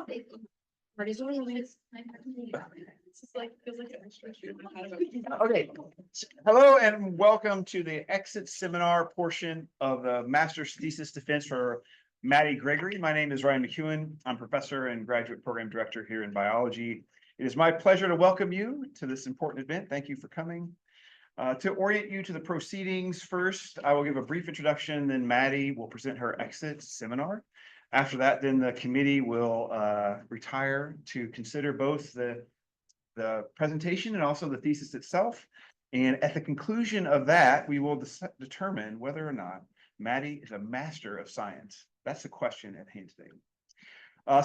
Okay, hello and welcome to the exit seminar portion of the master's thesis defense for Madelaine Gregory. My name is Ryan McEwen. I'm professor and graduate program director here in biology. It is my pleasure to welcome you to this important event. Thank you for coming. To orient you to the proceedings, first, I will give a brief introduction, then Maddie will present her exit seminar. After that, then the committee will retire to consider both the presentation and also the thesis itself. And at the conclusion of that, we will determine whether or not Maddie is a master of science. That's the question at hand today.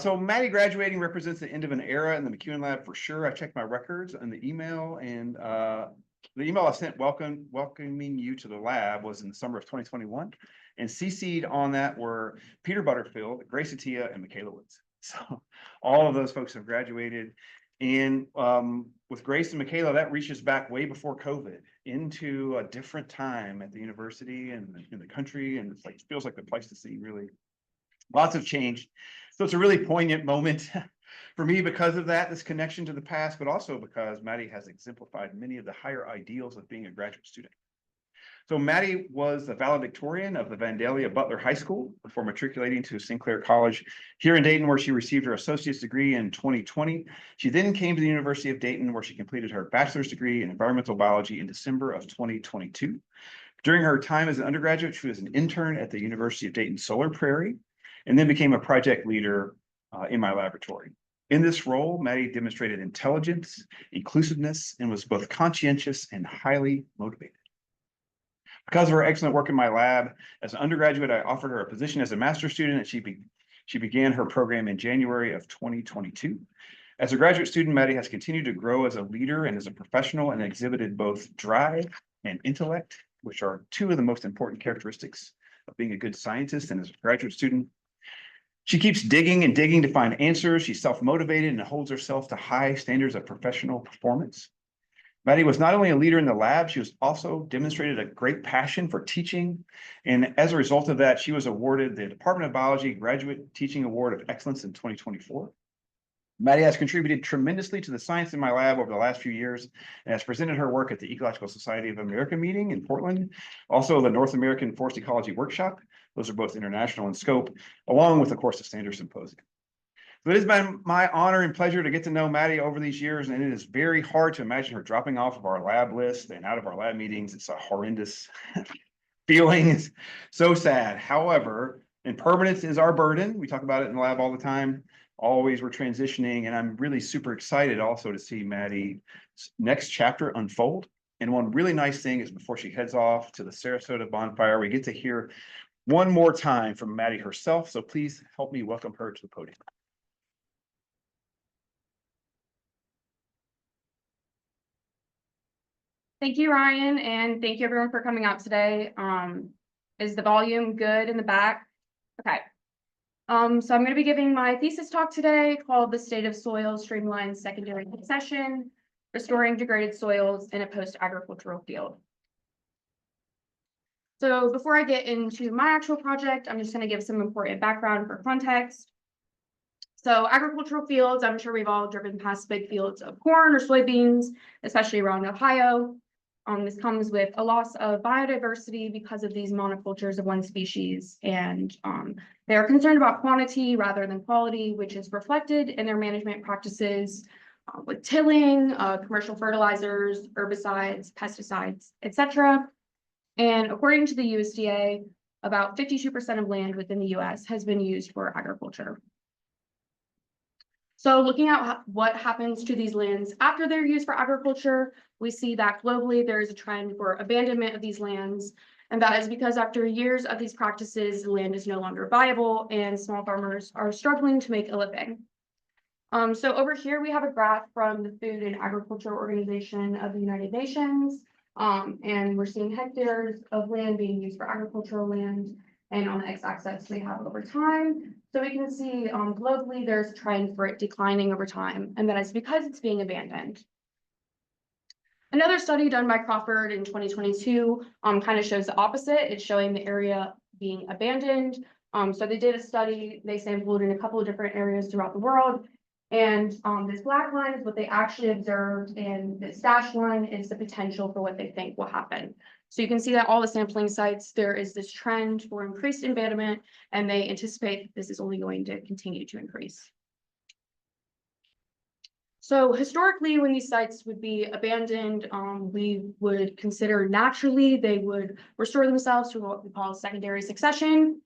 So Maddie graduating represents the end of an era in the McEwen Lab for sure. I checked my records and the email, and the email I sent welcoming you to the lab was in the summer of 2021. And CC'd on that were Peter Butterfield, Grace Attia, and Michaela Woods. So all of those folks have graduated. And with Grace and Michaela, that reaches back way before COVID into a different time at the university and in the country. And it's like, it feels like the place to see, really. Lots of change. So it's a really poignant moment for me because of that, this connection to the past, but also because Maddie has exemplified many of the higher ideals of being a graduate student. So Maddie was the valedictorian of the Vandalia Butler High School before matriculating to Sinclair College here in Dayton, where she received her associate's degree in 2020. She then came to the University of Dayton, where she completed her bachelor's degree in environmental biology in December of 2022. During her time as an undergraduate, she was an intern at the University of Dayton Solar Prairie, and then became a project leader in my laboratory. In this role, Maddie demonstrated intelligence, inclusiveness, and was both conscientious and highly motivated. Because of her excellent work in my lab, as an undergraduate, I offered her a position as a master's student, and she began her program in January of 2022. As a graduate student, Maddie has continued to grow as a leader and as a professional, and exhibited both drive and intellect, which are two of the most important characteristics of being a good scientist and as a graduate student. She keeps digging and digging to find answers. She's self-motivated and holds herself to high standards of professional performance. Maddie was not only a leader in the lab, she was also demonstrated a great passion for teaching. And as a result of that, she was awarded the Department of Biology Graduate Teaching Award of Excellence in 2024. Maddie has contributed tremendously to the science in my lab over the last few years and has presented her work at the Ecological Society of America meeting in Portland, also the North American Forest Ecology Workshop. Those are both international in scope, along with, of course, the Standard Symposium. So it has been my honor and pleasure to get to know Maddie over these years, and it is very hard to imagine her dropping off of our lab list and out of our lab meetings. It's a horrendous feeling. It's so sad. However, impermanence is our burden. We talk about it in the lab all the time. Always we're transitioning, and I'm really super excited also to see Maddie's next chapter unfold. And one really nice thing is before she heads off to the Sarasota bonfire, we get to hear one more time from Maddie herself. So please help me welcome her to the podium. Thank you, Ryan, and thank you everyone for coming out today. Is the volume good in the back? Okay. So I'm going to be giving my thesis talk today called The State of Soil Streamlined Secondary Succession, Restoring Degraded Soils in a Post-Agricultural Field. So before I get into my actual project, I'm just going to give some important background for context. So agricultural fields, I'm sure we've all driven past big fields of corn or soybeans, especially around Ohio. This comes with a loss of biodiversity because of these monocultures of one species, and they are concerned about quantity rather than quality, which is reflected in their management practices with tilling, commercial fertilizers, herbicides, pesticides, etc. And according to the USDA, about 52% of land within the US has been used for agriculture. So looking at what happens to these lands after they're used for agriculture, we see that globally there is a trend for abandonment of these lands. And that is because after years of these practices, the land is no longer viable and small farmers are struggling to make a living. So over here, we have a graph from the Food and Agriculture Organization of the United Nations. And we're seeing hectares of land being used for agricultural land. And on the x-axis, we have over time. So we can see globally, there's a trend for it declining over time, and that is because it's being abandoned. Another study done by Crawford in 2022 kind of shows the opposite. It's showing the area being abandoned So they did a study, they sampled in a couple of different areas throughout the world. And this black line is what they actually observed, and this dashed line is the potential for what they think will happen. So you can see that all the sampling sites, there is this trend for increased abandonment, and they anticipate this is only going to continue to increase. So historically, when these sites would be abandoned, we would consider naturally they would restore themselves to what we call secondary succession.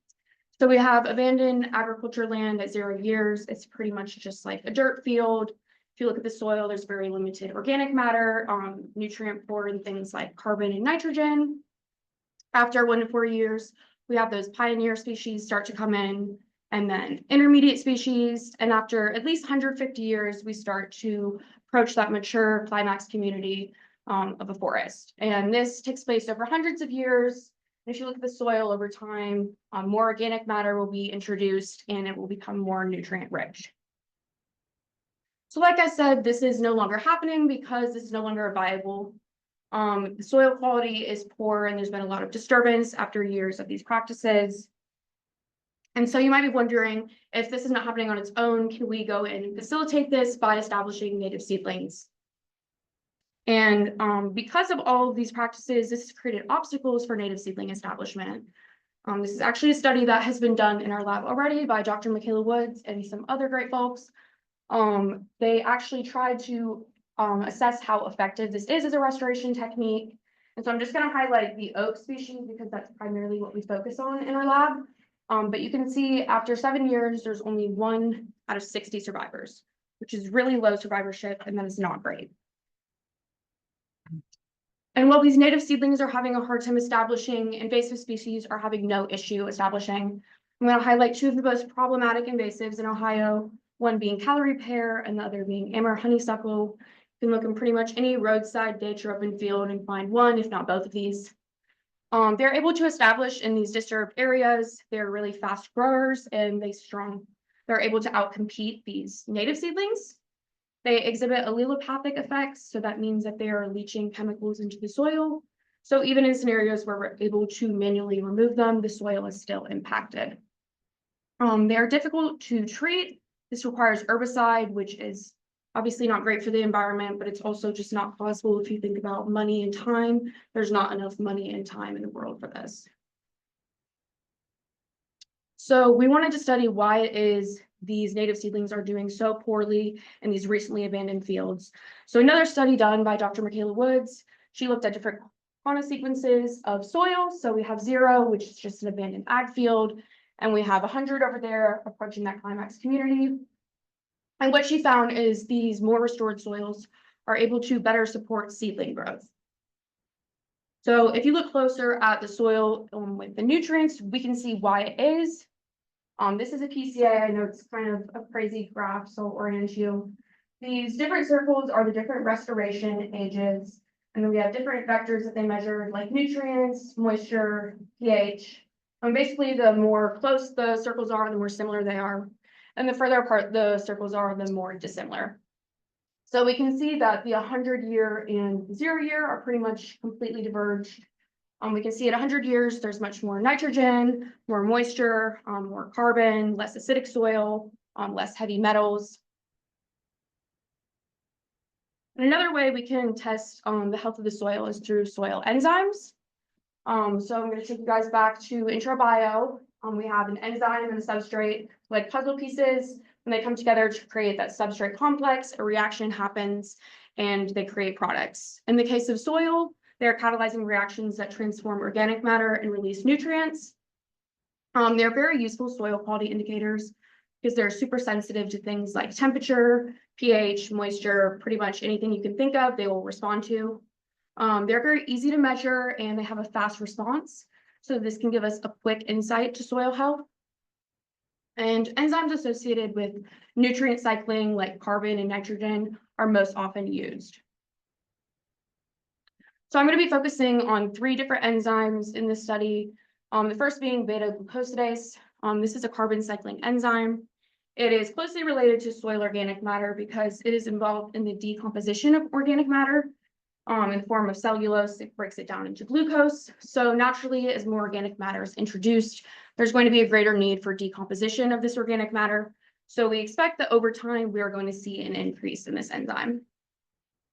So we have abandoned agriculture land at 0 years. It's pretty much just like a dirt field. If you look at the soil, there's very limited organic matter, nutrient poor in things like carbon and nitrogen. After 1 to 4 years, we have those pioneer species start to come in, and then intermediate species. And after at least 150 years, we start to approach that mature climax community of a forest. And this takes place over hundreds of years. If you look at the soil over time, more organic matter will be introduced and it will become more nutrient rich. So like I said, this is no longer happening because this is no longer viable. The soil quality is poor and there's been a lot of disturbance after years of these practices. And so you might be wondering, if this is not happening on its own, can we go and facilitate this by establishing native seedlings? And because of all of these practices, this has created obstacles for native seedling establishment. This is actually a study that has been done in our lab already by Dr. Michaela Woods and some other great folks. They actually tried to assess how effective this is as a restoration technique. And so I'm just going to highlight the oak species because that's primarily what we focus on in our lab. But you can see after 7 years, there's only 1 out of 60 survivors, which is really low survivorship, and that is not great. And while these native seedlings are having a hard time establishing, invasive species are having no issue establishing. I'm going to highlight 2 of the most problematic invasives in Ohio, one being calorie pear and the other being Amur honeysuckle. You can look in pretty much any roadside ditch or open field and find one, if not both of these. They're able to establish in these disturbed areas. They're really fast growers and they're able to outcompete these native seedlings. They exhibit allelopathic effects, so that means that they are leaching chemicals into the soil. So even in scenarios where we're able to manually remove them, the soil is still impacted. They are difficult to treat. This requires herbicide, which is obviously not great for the environment, but it's also just not possible if you think about money and time. There's not enough money and time in the world for this. So we wanted to study why it is these native seedlings are doing so poorly in these recently abandoned fields. So another study done by Dr. Michaela Woods, she looked at different fauna sequences of soil. So we have 0, which is just an abandoned ag field, and we have 100 over there approaching that climax community. And what she found is these more restored soils are able to better support seedling growth. So if you look closer at the soil with the nutrients, we can see why it is. This is a PCA. I know it's kind of a crazy graph, so I'll orient you. These different circles are the different restoration ages. And then we have different vectors that they measure, like nutrients, moisture, pH. And basically, the more close the circles are, the more similar they are. And the further apart the circles are, the more dissimilar. So we can see that the 100-year and 0-year are pretty much completely diverged. We can see at 100 years, there's much more nitrogen, more moisture, more carbon, less acidic soil, less heavy metals. And another way we can test the health of the soil is through soil enzymes. So I'm going to take you guys back to intro bio. We have an enzyme and a substrate, like puzzle pieces, and they come together to create that substrate complex. A reaction happens, and they create products. In the case of soil, they're catalyzing reactions that transform organic matter and release nutrients. They're very useful soil quality indicators because they're super sensitive to things like temperature, pH, moisture, pretty much anything you can think of, they will respond to. They're very easy to measure and they have a fast response. So this can give us a quick insight to soil health. And enzymes associated with nutrient cycling like carbon and nitrogen are most often used. So I'm going to be focusing on 3 different enzymes in this study. The first being beta-glucosidase. This is a carbon cycling enzyme. It is closely related to soil organic matter because it is involved in the decomposition of organic matter. In the form of cellulose, it breaks it down into glucose. So naturally, as more organic matter is introduced, there's going to be a greater need for decomposition of this organic matter. So we expect that over time, we are going to see an increase in this enzyme.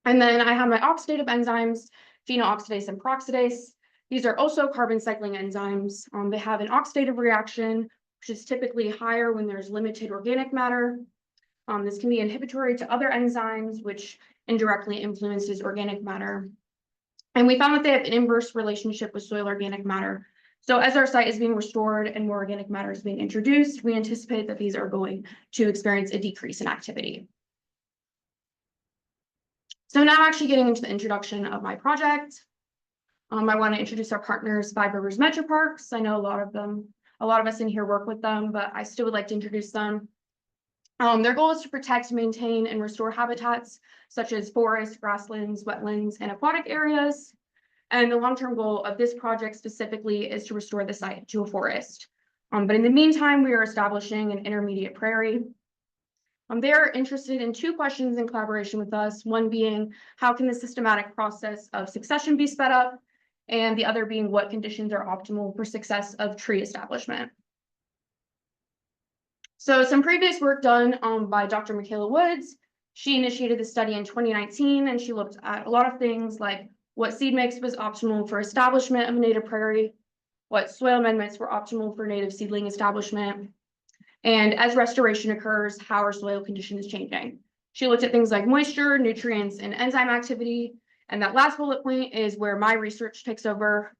And then I have my oxidative enzymes, phenooxidase and peroxidase. These are also carbon cycling enzymes. They have an oxidative reaction, which is typically higher when there's limited organic matter. This can be inhibitory to other enzymes, which indirectly influences organic matter. And we found that they have an inverse relationship with soil organic matter. So as our site is being restored and more organic matter is being introduced, we anticipate that these are going to experience a decrease in activity. So now actually getting into the introduction of my project. I want to introduce our partners, Five Rivers Metro Parks. I know a lot of us in here work with them, but I still would like to introduce them. Their goal is to protect, maintain, and restore habitats such as forests, grasslands, wetlands, and aquatic areas. And the long-term goal of this project specifically is to restore the site to a forest. But in the meantime, we are establishing an intermediate prairie. They are interested in two questions in collaboration with us, one being how can the systematic process of succession be sped up, and the other being what conditions are optimal for success of tree establishment. So some previous work done by Dr. Michaela Woods. She initiated the study in 2019, and she looked at a lot of things like what seed mix was optimal for establishment of a native prairie, what soil amendments were optimal for native seedling establishment, and as restoration occurs, how our soil condition is changing. She looked at things like moisture, nutrients, and enzyme activity. And that last bullet point is where my research takes over.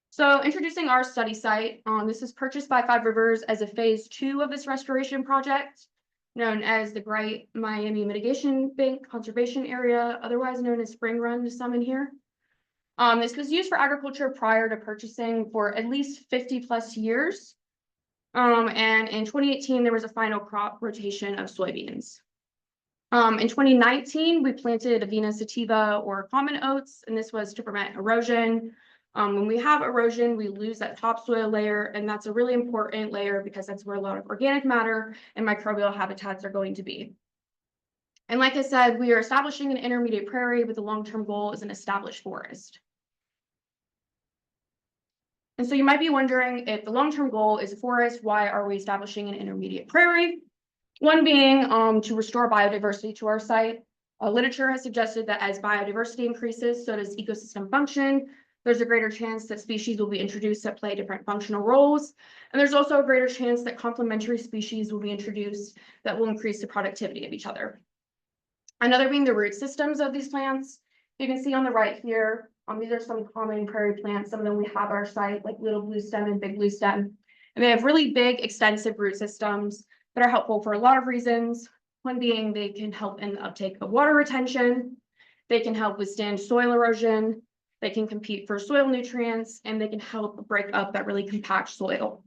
So introducing our study site, this is purchased by Five Rivers as a phase 2 of this restoration project, known as the Bright Miami Mitigation Bank Conservation Area, otherwise known as Spring Run to some in here. This was used for agriculture prior to purchasing for at least 50 plus years. And in 2018, there was a final crop rotation of soybeans. In 2019, we planted Avena sativa or common oats, and this was to prevent erosion. When we have erosion, we lose that topsoil layer, and that's a really important layer because that's where a lot of organic matter and microbial habitats are going to be. And like I said, we are establishing an intermediate prairie, but the long-term goal is an established forest. And so you might be wondering, if the long-term goal is a forest, why are we establishing an intermediate prairie? One being to restore biodiversity to our site. Literature has suggested that as biodiversity increases, so does ecosystem function. There's a greater chance that species will be introduced that play different functional roles. And there's also a greater chance that complementary species will be introduced that will increase the productivity of each other. Another being the root systems of these plants. You can see on the right here, these are some common prairie plants. Some of them we have at our site, like little blue stem and big blue stem. And they have really big, extensive root systems that are helpful for a lot of reasons. One being they can help in the uptake of water retention. They can help withstand soil erosion. They can compete for soil nutrients, and they can help break up that really compact soil.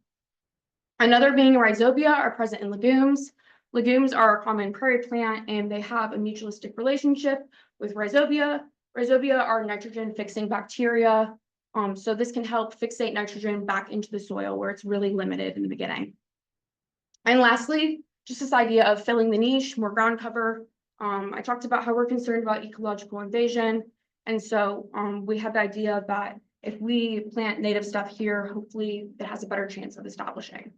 Another being rhizobia are present in legumes. Legumes are a common prairie plant, and they have a mutualistic relationship with rhizobia. Rhizobia are nitrogen fixing bacteria. So this can help fixate nitrogen back into the soil where it's really limited in the beginning. And lastly, just this idea of filling the niche, more ground cover. I talked about how we're concerned about ecological invasion. And so we have the idea that if we plant native stuff here, hopefully it has a better chance of establishing.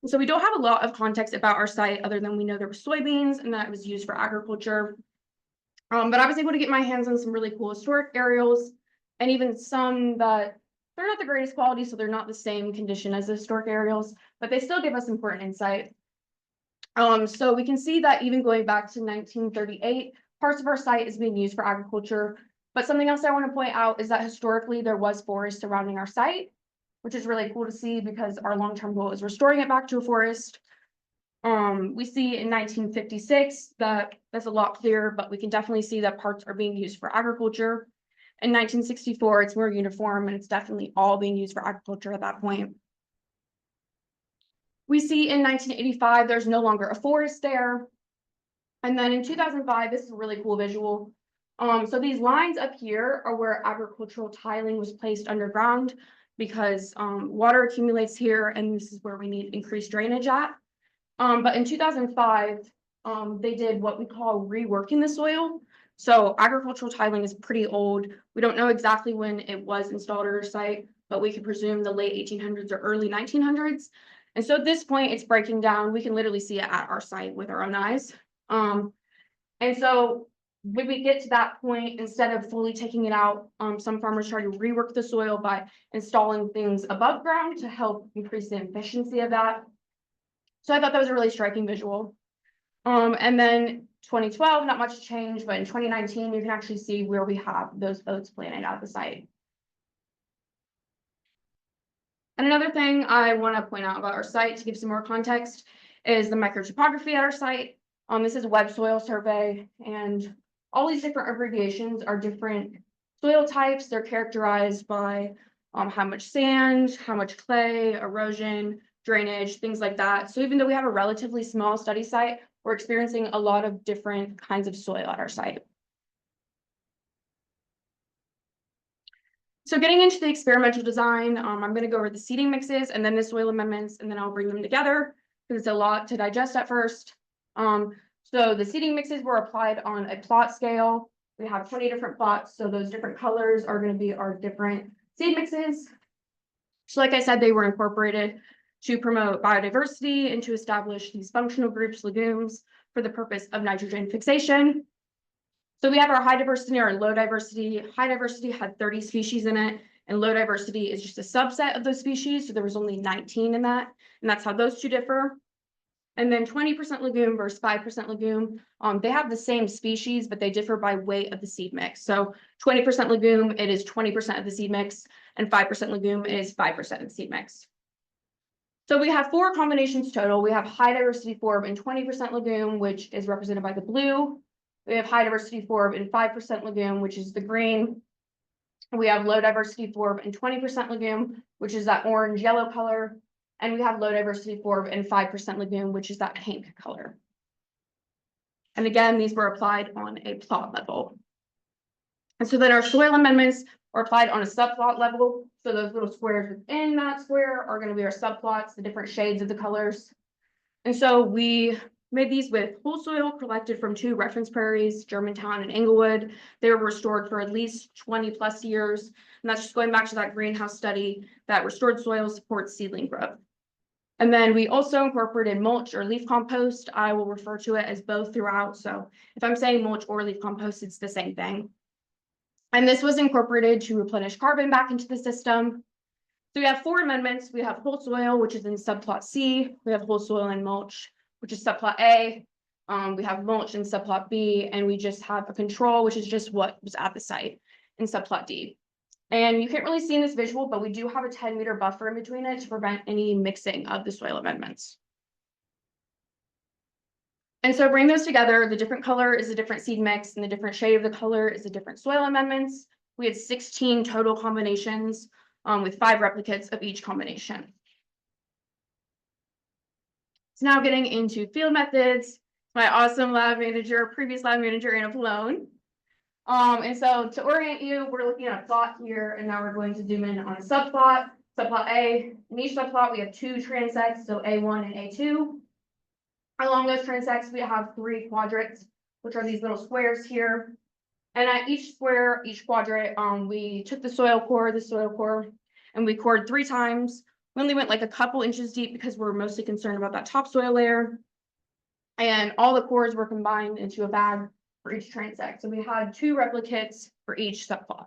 So we don't have a lot of context about our site other than we know there were soybeans and that it was used for agriculture. But I was able to get my hands on some really cool historic aerials, and even some that they're not the greatest quality, so they're not the same condition as the historic aerials, but they still give us important insight. So we can see that even going back to 1938, parts of our site is being used for agriculture. But something else I want to point out is that historically there was forest surrounding our site, which is really cool to see because our long-term goal is restoring it back to a forest. We see in 1956 that that's a lot clearer, but we can definitely see that parts are being used for agriculture. In 1964, it's more uniform, and it's definitely all being used for agriculture at that point. We see in 1985, there's no longer a forest there. And then in 2005, this is a really cool visual. So these lines up here are where agricultural tiling was placed underground because water accumulates here, and this is where we need increased drainage at. But in 2005, they did what we call reworking the soil. So agricultural tiling is pretty old. We don't know exactly when it was installed at our site, but we can presume the late 1800s or early 1900s. And so at this point, it's breaking down. We can literally see it at our site with our own eyes. And so when we get to that point, instead of fully taking it out, some farmers try to rework the soil by installing things above ground to help increase the efficiency of that. So I thought that was a really striking visual. And then 2012, not much change, but in 2019, you can actually see where we have those oats planted at the site. And another thing I want to point out about our site to give some more context is the microtopography at our site. This is a web soil survey, and all these different abbreviations are different soil types. They're characterized by how much sand, how much clay, erosion, drainage, things like that. So even though we have a relatively small study site, we're experiencing a lot of different kinds of soil at our site. So getting into the experimental design, I'm going to go over the seeding mixes and then the soil amendments, and then I'll bring them together because it's a lot to digest at first. So the seeding mixes were applied on a plot scale. We have 20 different plots, so those different colors are going to be our different seed mixes. So like I said, they were incorporated to promote biodiversity and to establish these functional groups, legumes, for the purpose of nitrogen fixation. So we have our high diversity or low diversity. High diversity had 30 species in it, and low diversity is just a subset of those species. So there was only 19 in that, and that's how those two differ. And then 20% legume versus 5% legume. They have the same species, but they differ by weight of the seed mix. So 20% legume, it is 20% of the seed mix, and 5% legume is 5% of the seed mix. So we have 4 combinations total. We have high diversity forb and 20% legume, which is represented by the blue. We have high diversity forb and 5% legume, which is the green. We have low diversity forb and 20% legume, which is that orange yellow color. And we have low diversity forb and 5% legume, which is that pink color. And again, these were applied on a plot level. And so then our soil amendments are applied on a subplot level. So those little squares within that square are going to be our subplots, the different shades of the colors. And so we made these with whole soil collected from 2 reference prairies, Germantown and Englewood. They were restored for at least 20 plus years. And that's just going back to that greenhouse study that restored soil supports seedling growth. And then we also incorporated mulch or leaf compost. I will refer to it as both throughout. So if I'm saying mulch or leaf compost, it's the same thing. And this was incorporated to replenish carbon back into the system. So we have 4 amendments. We have whole soil, which is in subplot C. We have whole soil and mulch, which is subplot A. We have mulch in subplot B, and we just have a control, which is just what was at the site in subplot D. And you can't really see in this visual, but we do have a 10-meter buffer in between it to prevent any mixing of the soil amendments. And so bring those together, the different color is a different seed mix, and the different shade of the color is a different soil amendments. We had 16 total combinations with 5 replicates of each combination. So now getting into field methods, my awesome lab manager, previous lab manager, Anna Palone. And so to orient you, we're looking at a plot here, and now we're going to zoom in on a subplot, subplot A. In each subplot, we have 2 transects, so A1 and A2. Along those transects, we have 3 quadrants, which are these little squares here. And at each square, each quadrant, we took the soil core, and we cored 3 times. We only went like a couple inches deep because we're mostly concerned about that topsoil layer. And all the cores were combined into a bag for each transect. So we had 2 replicates for each subplot.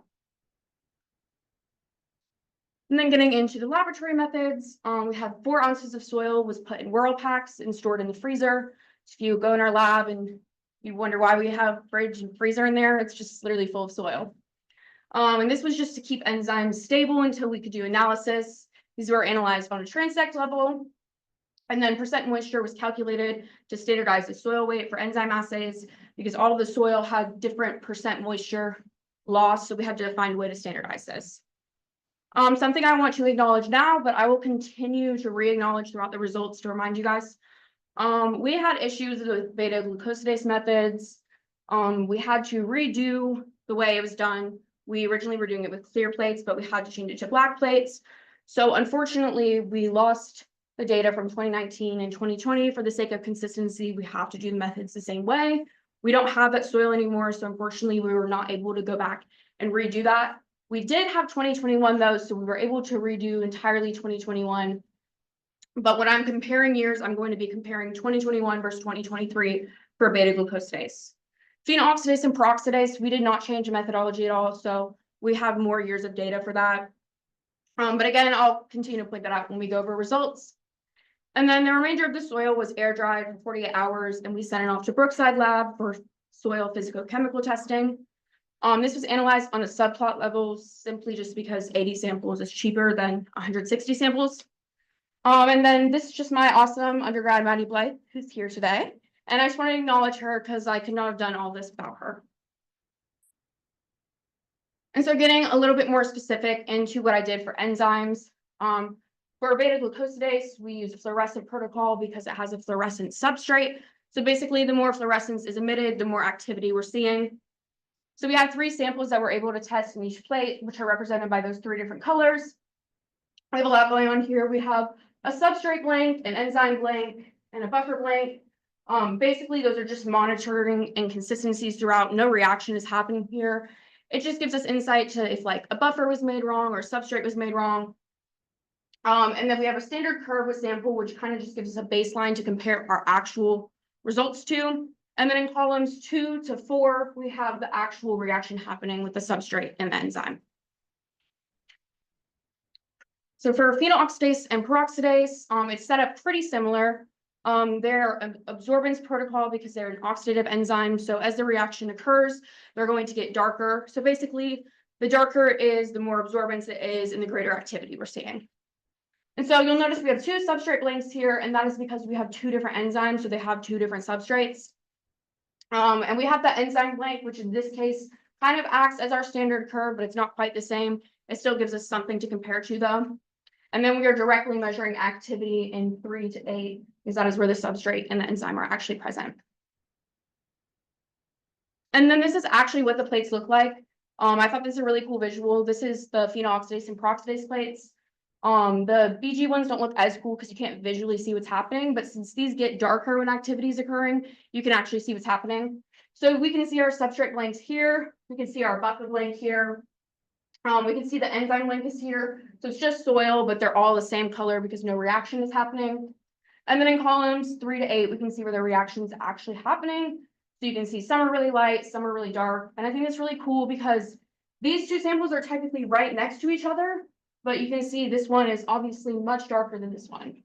And then getting into the laboratory methods, we had 4 ounces of soil was put in whirl packs and stored in the freezer. If you go in our lab and you wonder why we have fridge and freezer in there, it's just literally full of soil. And this was just to keep enzymes stable until we could do analysis. These were analyzed on a transect level. And then percent moisture was calculated to standardize the soil weight for enzyme assays because all of the soil had different percent moisture loss. So we had to find a way to standardize this. Something I want to acknowledge now, but I will continue to re-acknowledge throughout the results to remind you guys. We had issues with beta glucosidase methods. We had to redo the way it was done. We originally were doing it with clear plates, but we had to change it to black plates. So unfortunately, we lost the data from 2019 and 2020. For the sake of consistency, we have to do the methods the same way. We don't have that soil anymore, so unfortunately, we were not able to go back and redo that. We did have 2021 though, so we were able to redo entirely 2021. But when I'm comparing years, I'm going to be comparing 2021 versus 2023 for beta glucosidase. Phenoxidase and peroxidase, we did not change the methodology at all, so we have more years of data for that. But again, I'll continue to point that out when we go over results. And then the remainder of the soil was air dried for 48 hours, and we sent it off to Brookside Lab for soil physicochemical testing. This was analyzed on a subplot level simply just because 80 samples is cheaper than 160 samples. And then this is just my awesome undergrad, Maddie Blythe, who's here today. And I just want to acknowledge her because I could not have done all this without her. And so getting a little bit more specific into what I did for enzymes. For beta glucosidase, we use a fluorescent protocol because it has a fluorescent substrate. So basically, the more fluorescence is emitted, the more activity we're seeing. So we have 3 samples that we're able to test in each plate, which are represented by those 3 different colors. We have a lot going on here. We have a substrate blank, an enzyme blank, and a buffer blank. Basically, those are just monitoring inconsistencies throughout. No reaction is happening here. It just gives us insight to if like a buffer was made wrong or substrate was made wrong. And then we have a standard curve with sample, which kind of just gives us a baseline to compare our actual results to. And then in columns 2 to 4, we have the actual reaction happening with the substrate and the enzyme. So for phenoxidase and peroxidase, it's set up pretty similar. They're an absorbance protocol because they're an oxidative enzyme. So as the reaction occurs, they're going to get darker. So basically, the darker is, the more absorbance it is, and the greater activity we're seeing. And so you'll notice we have 2 substrate blanks here, and that is because we have 2 different enzymes, so they have 2 different substrates. And we have that enzyme blank, which in this case kind of acts as our standard curve, but it's not quite the same. It still gives us something to compare to though. And then we are directly measuring activity in 3 to 8, because that is where the substrate and the enzyme are actually present. And then this is actually what the plates look like. I thought this is a really cool visual. This is the phenoxidase and peroxidase plates. The BG ones don't look as cool because you can't visually see what's happening, but since these get darker when activity is occurring, you can actually see what's happening. So we can see our substrate blanks here. We can see our buffer blank here. We can see the enzyme blank is here. So it's just soil, but they're all the same color because no reaction is happening. And then in columns 3 to 8, we can see where the reaction is actually happening. So you can see some are really light, some are really dark. And I think it's really cool because these 2 samples are technically right next to each other, but you can see this one is obviously much darker than this one.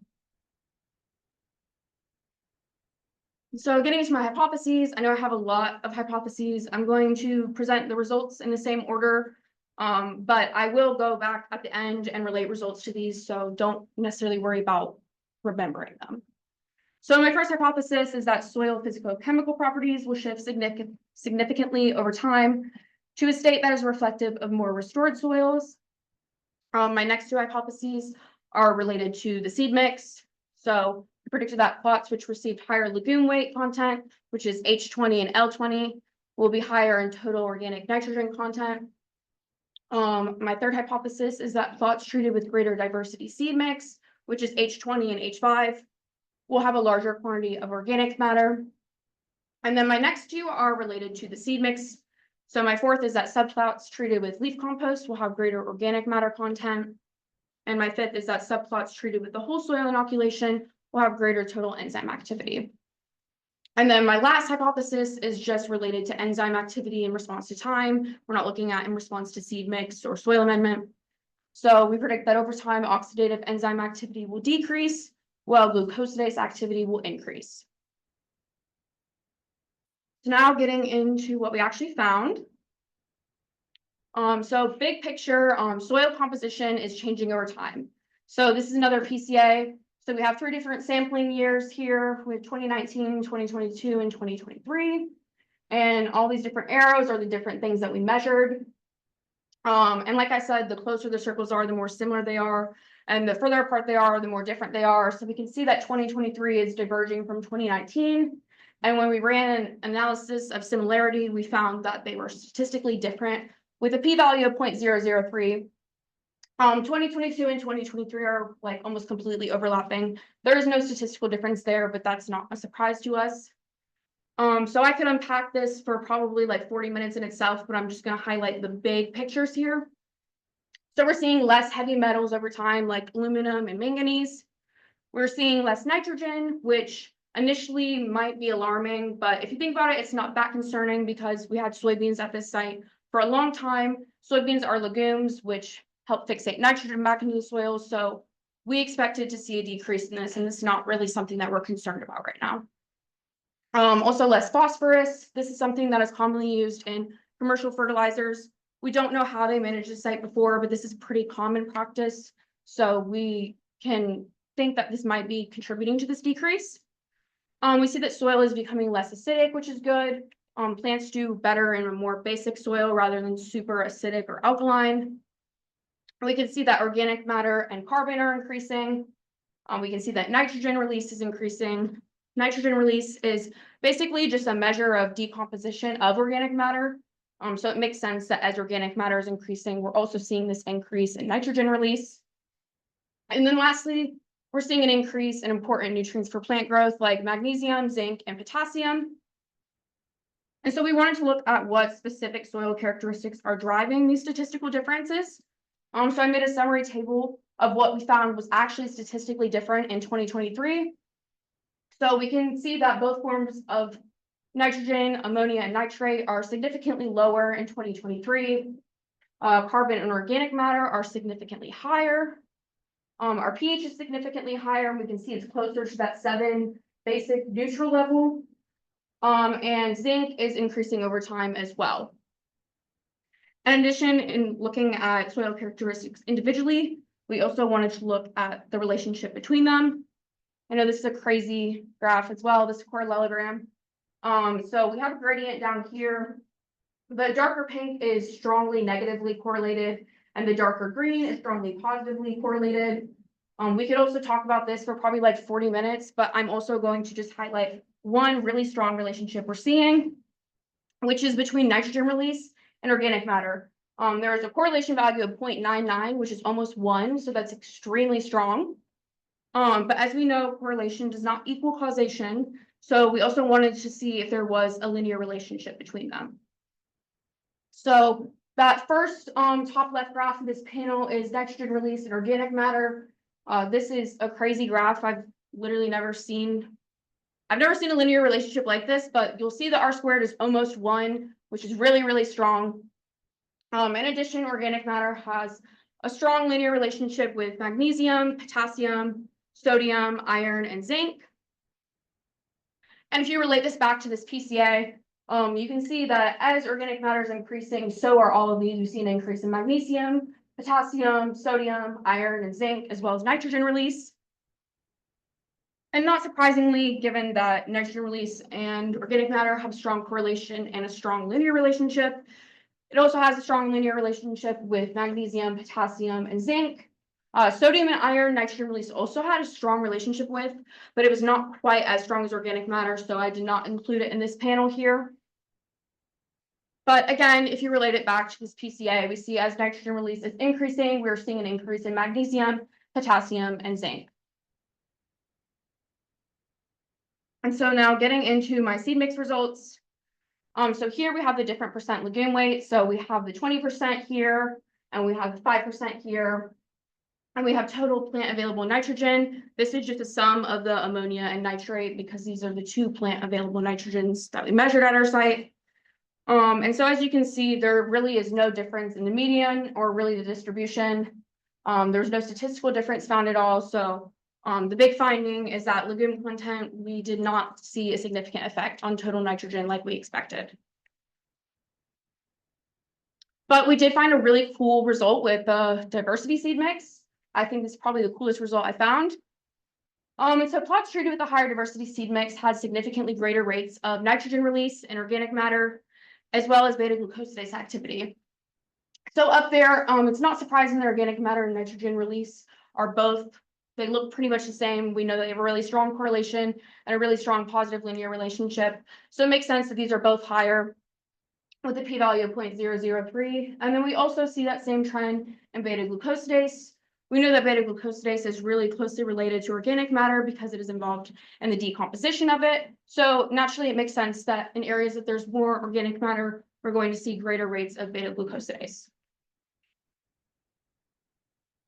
So getting into my hypotheses, I know I have a lot of hypotheses. I'm going to present the results in the same order, but I will go back at the end and relate results to these, so don't necessarily worry about remembering them. So my first hypothesis is that soil physicochemical properties will shift significantly over time to a state that is reflective of more restored soils. My next 2 hypotheses are related to the seed mix. So I predicted that plots which received higher legume weight content, which is H20 and L20, will be higher in total organic nitrogen content. My third hypothesis is that plots treated with greater diversity seed mix, which is H20 and H5, will have a larger quantity of organic matter. And then my next 2 are related to the seed mix. So my fourth is that subplots treated with leaf compost will have greater organic matter content. And my fifth is that subplots treated with the whole soil inoculation will have greater total enzyme activity. And then my last hypothesis is just related to enzyme activity in response to time. We're not looking at in response to seed mix or soil amendment. So we predict that over time, oxidative enzyme activity will decrease, while glucosidase activity will increase. So now getting into what we actually found. So big picture, soil composition is changing over time. So this is another PCA. So we have 3 different sampling years here with 2019, 2022, and 2023. And all these different arrows are the different things that we measured. And like I said, the closer the circles are, the more similar they are. And the further apart they are, the more different they are. So we can see that 2023 is diverging from 2019. And when we ran an analysis of similarity, we found that they were statistically different with a p-value of 0.003. 2022 and 2023 are like almost completely overlapping. There is no statistical difference there, but that's not a surprise to us. So I could unpack this for probably like 40 minutes in itself, but I'm just gonna highlight the big pictures here. So we're seeing less heavy metals over time, like aluminum and manganese. We're seeing less nitrogen, which initially might be alarming, but if you think about it, it's not that concerning because we had soybeans at this site for a long time. Soybeans are legumes, which help fixate nitrogen back into the soil. So we expected to see a decrease in this, and this is not really something that we're concerned about right now. Also less phosphorus. This is something that is commonly used in commercial fertilizers. We don't know how they managed the site before, but this is pretty common practice. So we can think that this might be contributing to this decrease. We see that soil is becoming less acidic, which is good. Plants do better in a more basic soil rather than super acidic or alkaline. We can see that organic matter and carbon are increasing. We can see that nitrogen release is increasing. Nitrogen release is basically just a measure of decomposition of organic matter. So it makes sense that as organic matter is increasing, we're also seeing this increase in nitrogen release. And then lastly, we're seeing an increase in important nutrients for plant growth like magnesium, zinc, and potassium. And so we wanted to look at what specific soil characteristics are driving these statistical differences. So I made a summary table of what we found was actually statistically different in 2023. So we can see that both forms of nitrogen, ammonia, and nitrate are significantly lower in 2023. Carbon and organic matter are significantly higher. Our pH is significantly higher, and we can see it's closer to that 7 basic neutral level. And zinc is increasing over time as well. In addition, in looking at soil characteristics individually, we also wanted to look at the relationship between them. I know this is a crazy graph as well, this parallelogram. So we have a gradient down here. The darker pink is strongly negatively correlated, and the darker green is strongly positively correlated. We could also talk about this for probably like 40 minutes, but I'm also going to just highlight one really strong relationship we're seeing, which is between nitrogen release and organic matter. There is a correlation value of 0.99, which is almost 1, so that's extremely strong. But as we know, correlation does not equal causation, so we also wanted to see if there was a linear relationship between them. So that first top left graph of this panel is nitrogen release and organic matter. This is a crazy graph. I've literally never seen a linear relationship like this, but you'll see that R squared is almost 1, which is really, really strong. In addition, organic matter has a strong linear relationship with magnesium, potassium, sodium, iron, and zinc. And if you relate this back to this PCA, you can see that as organic matter is increasing, so are all of these. We see an increase in magnesium, potassium, sodium, iron, and zinc, as well as nitrogen release. And not surprisingly, given that nitrogen release and organic matter have strong correlation and a strong linear relationship, it also has a strong linear relationship with magnesium, potassium, and zinc. Sodium and iron, nitrogen release also had a strong relationship with, but it was not quite as strong as organic matter, so I did not include it in this panel here. But again, if you relate it back to this PCA, we see as nitrogen release is increasing, we're seeing an increase in magnesium, potassium, and zinc. And so now getting into my seed mix results. So here we have the different percent legume weight. So we have the 20% here, and we have the 5% here. And we have total plant available nitrogen. This is just a sum of the ammonia and nitrate because these are the 2 plant available nitrogens that we measured at our site. And so as you can see, there really is no difference in the median or really the distribution. There's no statistical difference found at all. So the big finding is that legume content, we did not see a significant effect on total nitrogen like we expected. But we did find a really cool result with the diversity seed mix. I think this is probably the coolest result I found. And so plots treated with a higher diversity seed mix had significantly greater rates of nitrogen release and organic matter, as well as beta-glucosidase activity. So up there, it's not surprising that organic matter and nitrogen release are both, they look pretty much the same. We know they have a really strong correlation and a really strong positive linear relationship. So it makes sense that these are both higher with a p-value of 0.003. And then we also see that same trend in beta-glucosidase. We know that beta-glucosidase is really closely related to organic matter because it is involved in the decomposition of it. So naturally, it makes sense that in areas that there's more organic matter, we're going to see greater rates of beta-glucosidase.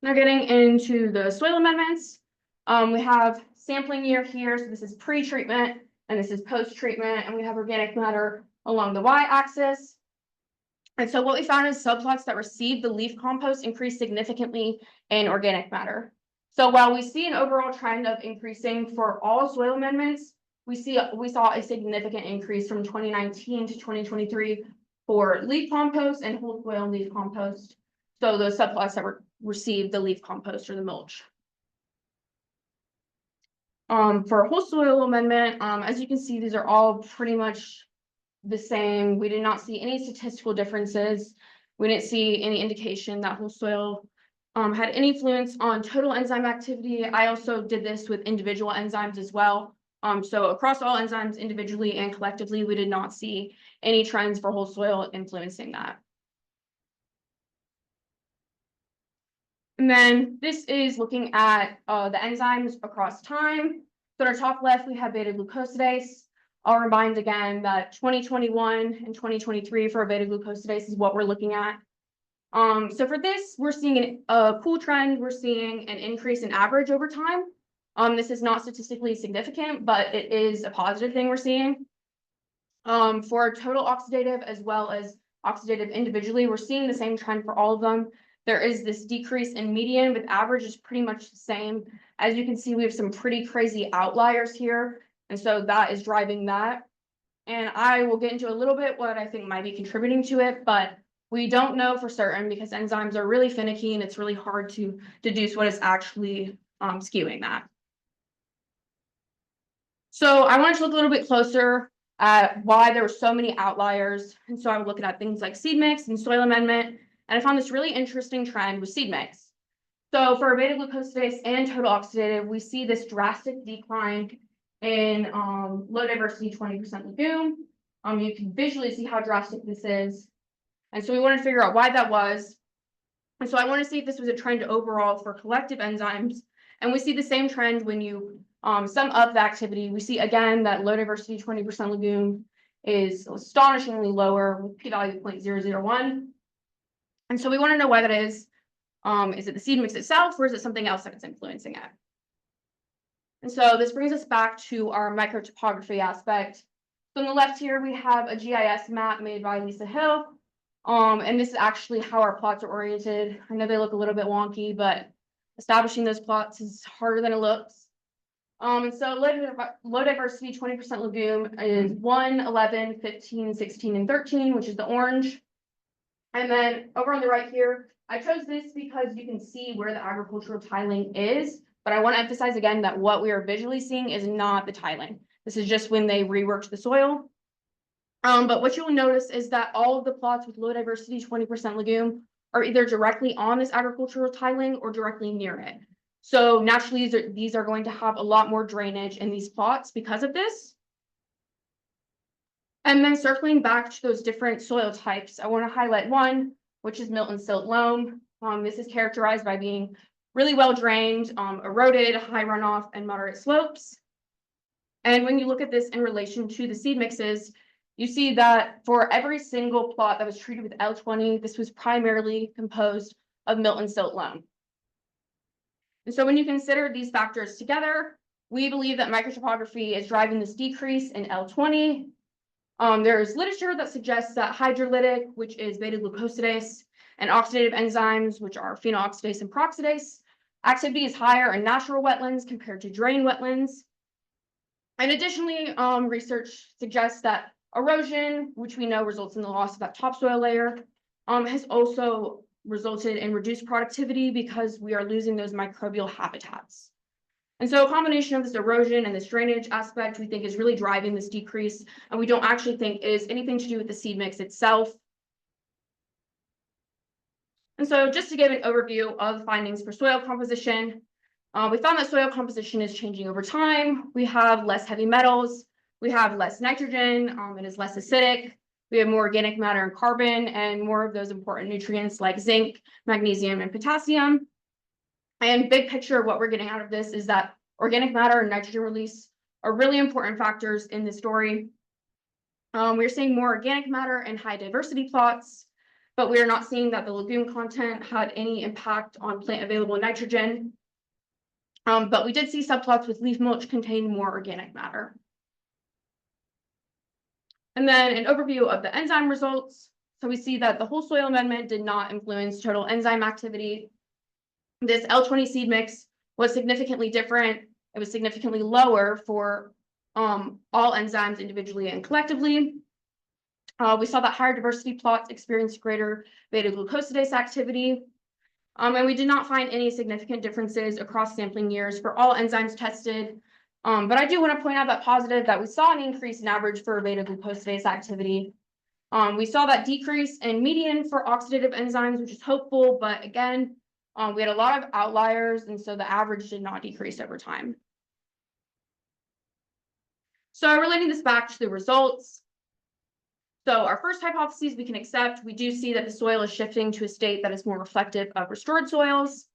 Now getting into the soil amendments, we have sampling year here. So this is pre-treatment and this is post-treatment, and we have organic matter along the y-axis. And so what we found is subplots that received the leaf compost increased significantly in organic matter. So while we see an overall trend of increasing for all soil amendments, we saw a significant increase from 2019 to 2023 for leaf compost and whole soil leaf compost. So those subplots that received the leaf compost or the mulch. For whole soil amendment, as you can see, these are all pretty much the same. We did not see any statistical differences. We didn't see any indication that whole soil had any influence on total enzyme activity. I also did this with individual enzymes as well. So across all enzymes individually and collectively, we did not see any trends for whole soil influencing that. And then this is looking at the enzymes across time. So at our top left, we have beta-glucosidase. I'll remind again that 2021 and 2023 for beta-glucosidase is what we're looking at. So for this, we're seeing a cool trend. We're seeing an increase in average over time. This is not statistically significant, but it is a positive thing we're seeing. For total oxidative as well as oxidative individually, we're seeing the same trend for all of them. There is this decrease in median, but average is pretty much the same. As you can see, we have some pretty crazy outliers here. And so that is driving that. And I will get into a little bit what I think might be contributing to it, but we don't know for certain because enzymes are really finicky and it's really hard to deduce what is actually skewing that. So I wanted to look a little bit closer at why there were so many outliers. And so I'm looking at things like seed mix and soil amendment. And I found this really interesting trend with seed mix. So for beta-glucosidase and total oxidative, we see this drastic decline in low diversity 20% legume. You can visually see how drastic this is. And so we wanted to figure out why that was. And so I want to see if this was a trend overall for collective enzymes. And we see the same trend when you sum up the activity. We see again that low diversity 20% legume is astonishingly lower with p-value 0.001. And so we want to know why that is. Is it the seed mix itself, or is it something else that's influencing it? And so this brings us back to our microtopography aspect. So on the left here, we have a GIS map made by Lisa Hill. And this is actually how our plots are oriented. I know they look a little bit wonky, but establishing those plots is harder than it looks. And so low diversity 20% legume is 1, 11, 15, 16, and 13, which is the orange. And then over on the right here, I chose this because you can see where the agricultural tiling is, but I want to emphasize again that what we are visually seeing is not the tiling. This is just when they reworked the soil. But what you'll notice is that all of the plots with low diversity 20% legume are either directly on this agricultural tiling or directly near it. So naturally, these are going to have a lot more drainage in these plots because of this. And then circling back to those different soil types, I want to highlight one, which is Milton silt loam. This is characterized by being really well drained, eroded, high runoff, and moderate slopes. And when you look at this in relation to the seed mixes, you see that for every single plot that was treated with L20, this was primarily composed of Milton silt loam. And so when you consider these factors together, we believe that microtopography is driving this decrease in L20. There's literature that suggests that hydrolytic, which is beta-glucosidase, and oxidative enzymes, which are phenol-oxidase and peroxidase, activity is higher in natural wetlands compared to drain wetlands. And additionally, research suggests that erosion, which we know results in the loss of that topsoil layer, has also resulted in reduced productivity because we are losing those microbial habitats. And so a combination of this erosion and this drainage aspect, we think is really driving this decrease. And we don't actually think is anything to do with the seed mix itself. And so just to give an overview of the findings for soil composition, we found that soil composition is changing over time. We have less heavy metals. We have less nitrogen. It is less acidic. We have more organic matter and carbon and more of those important nutrients like zinc, magnesium, and potassium. And big picture, what we're getting out of this is that organic matter and nitrogen release are really important factors in the story. We're seeing more organic matter and high diversity plots, but we are not seeing that the legume content had any impact on plant available nitrogen. But we did see subplots with leaf mulch contain more organic matter. And then an overview of the enzyme results. So we see that the whole soil amendment did not influence total enzyme activity. This L20 seed mix was significantly different. It was significantly lower for all enzymes individually and collectively. We saw that higher diversity plots experienced greater beta-glucosidase activity. And we did not find any significant differences across sampling years for all enzymes tested. But I do want to point out that positive that we saw an increase in average for beta-glucosidase activity. We saw that decrease in median for oxidative enzymes, which is hopeful, but again, we had a lot of outliers, and so the average did not decrease over time. So relating this back to the results. So our first hypothesis we can accept, we do see that the soil is shifting to a state that is more reflective of restored soils.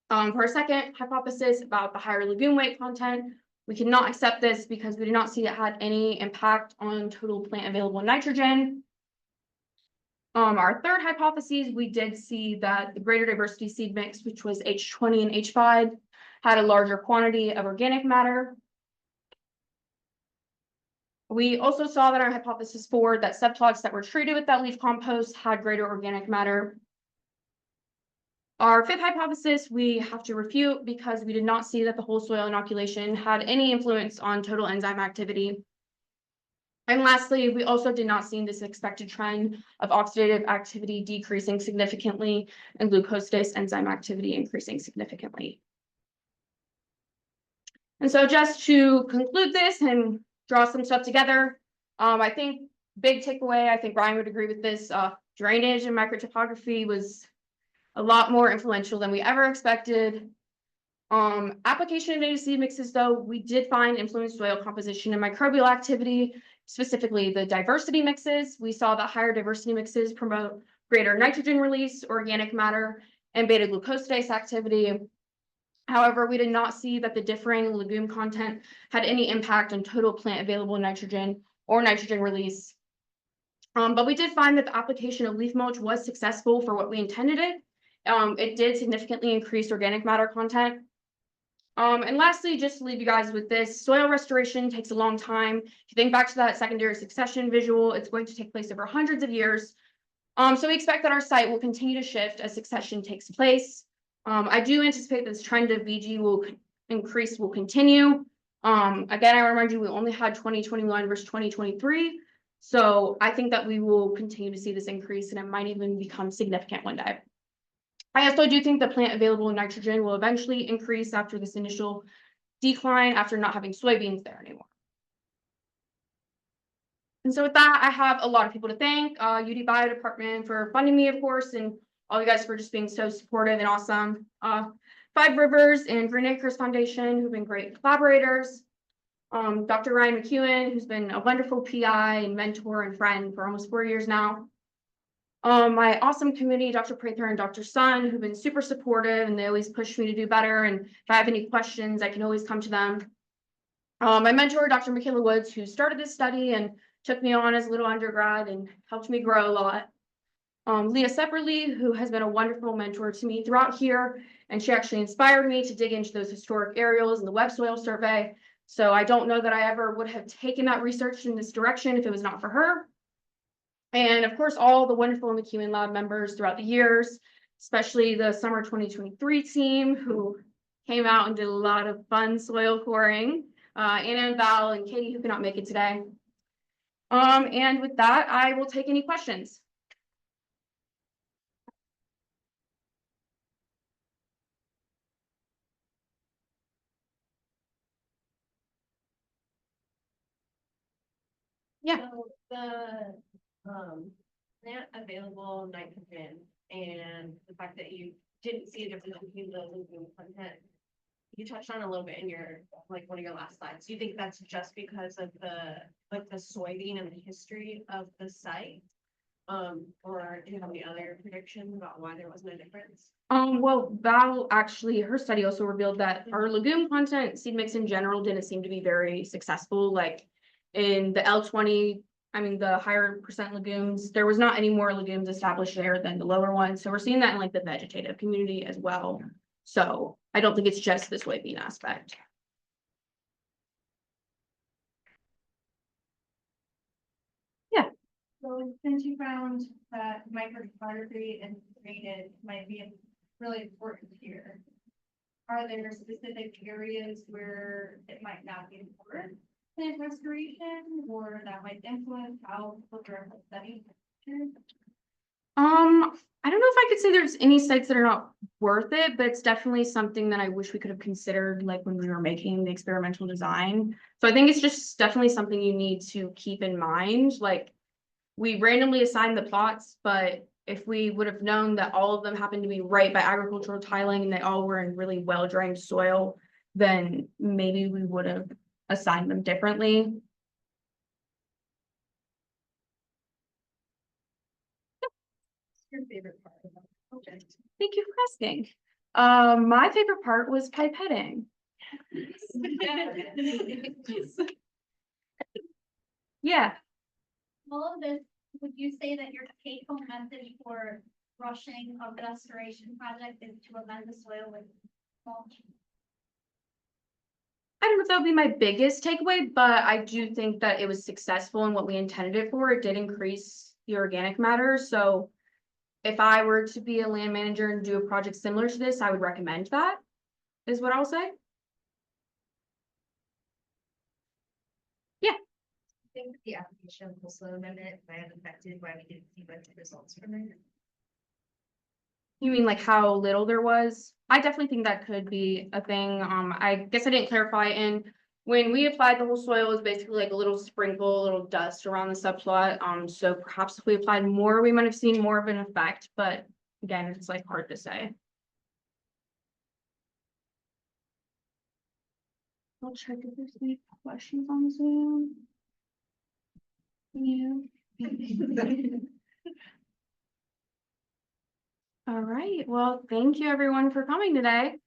For our second hypothesis about the higher legume weight content, we cannot accept this because we do not see it had any impact on total plant available nitrogen. Our third hypothesis, we did see that the greater diversity seed mix, which was H20 and H5, had a larger quantity of organic matter. We also saw that our hypothesis 4, that subplots that were treated with that leaf compost had greater organic matter. Our fifth hypothesis, we have to refute because we did not see that the whole soil inoculation had any influence on total enzyme activity. And lastly, we also did not see this expected trend of oxidative activity decreasing significantly and glucosidase enzyme activity increasing significantly. And so just to conclude this and draw some stuff together, I think big takeaway, I think Ryan would agree with this, drainage and microtopography was a lot more influential than we ever expected. Application of native seed mixes, though, we did find influenced soil composition and microbial activity, specifically the diversity mixes. We saw that higher diversity mixes promote greater nitrogen release, organic matter, and beta-glucosidase activity. However, we did not see that the differing legume content had any impact on total plant available nitrogen or nitrogen release. But we did find that the application of leaf mulch was successful for what we intended it. It did significantly increase organic matter content. And lastly, just to leave you guys with this, soil restoration takes a long time. If you think back to that secondary succession visual, it's going to take place over hundreds of years. So we expect that our site will continue to shift as succession takes place. I do anticipate this trend of VG will continue. Again, I remind you, we only had 2021 versus 2023. So I think that we will continue to see this increase and it might even become significant one day. I also do think the plant available nitrogen will eventually increase after this initial decline after not having soybeans there anymore. And so with that, I have a lot of people to thank, UD Bio Department for funding me, of course, and all you guys for just being so supportive and awesome. Five Rivers and Green Acres Foundation, who've been great collaborators. Dr. Ryan McEwen, who's been a wonderful PI and mentor and friend for almost 4 years now. My awesome committee, Dr. Prather and Dr. Sun, who've been super supportive and they always push me to do better. And if I have any questions, I can always come to them. My mentor, Dr. Michaela Woods, who started this study and took me on as a little undergrad and helped me grow a lot. Leah Sepperly, who has been a wonderful mentor to me throughout here, and she actually inspired me to dig into those historic aerials and the web soil survey. So I don't know that I ever would have taken that research in this direction if it was not for her. And of course, all the wonderful McEwen Lab members throughout the years, especially the summer 2023 team who came out and did a lot of fun soil coring, Anna and Val and Katie who could not make it today. And with that, I will take any questions. Yeah. So the plant available nitrogen and the fact that you didn't see a difference between the legume content, you touched on a little bit in your one of your last slides. Do you think that's just because of the soybean and the history of the site? Or do you have any other predictions about why there wasn't a difference? Well, Val actually, her study also revealed that our legume content seed mix in general didn't seem to be very successful. Like in the L20, I mean, the higher percent legumes, there was not any more legumes established there than the lower ones. So we're seeing that in like the vegetative community as well. So I don't think it's just this soybean aspect. So since you found that microphotography and graded might be really important here, are there specific areas where it might not be important plant restoration or that might influence how the director study? I don't know if I could say there's any sites that are not worth it, but it's definitely something that I wish we could have considered like when we were making the experimental design. So I think it's just definitely something you need to keep in mind. Like we randomly assigned the plots, but if we would have known that all of them happened to be right by agricultural tiling and they all were in really well-drained soil, then maybe we would have assigned them differently. Your favorite part of the project? Thank you for asking. My favorite part was pipetting. Yeah. All of this, would you say that your take-home message for rushing a restoration project is to amend the soil with mulch? I don't know if that would be my biggest takeaway, but I do think that it was successful in what we intended it for. It did increase the organic matter. So if I were to be a land manager and do a project similar to this, I would recommend that, is what I'll say. I think the application of the soil amendment might have affected why we didn't see much results from it. You mean like how little there was? I definitely think that could be a thing. I guess I didn't clarify. And when we applied, the whole soil was basically like a little sprinkle, a little dust around the subplot. So perhaps if we applied more, we might have seen more of an effect. But again, it's like hard to say. I'll check if there's any questions on Zoom. Yeah. All right. Well, thank you everyone for coming today.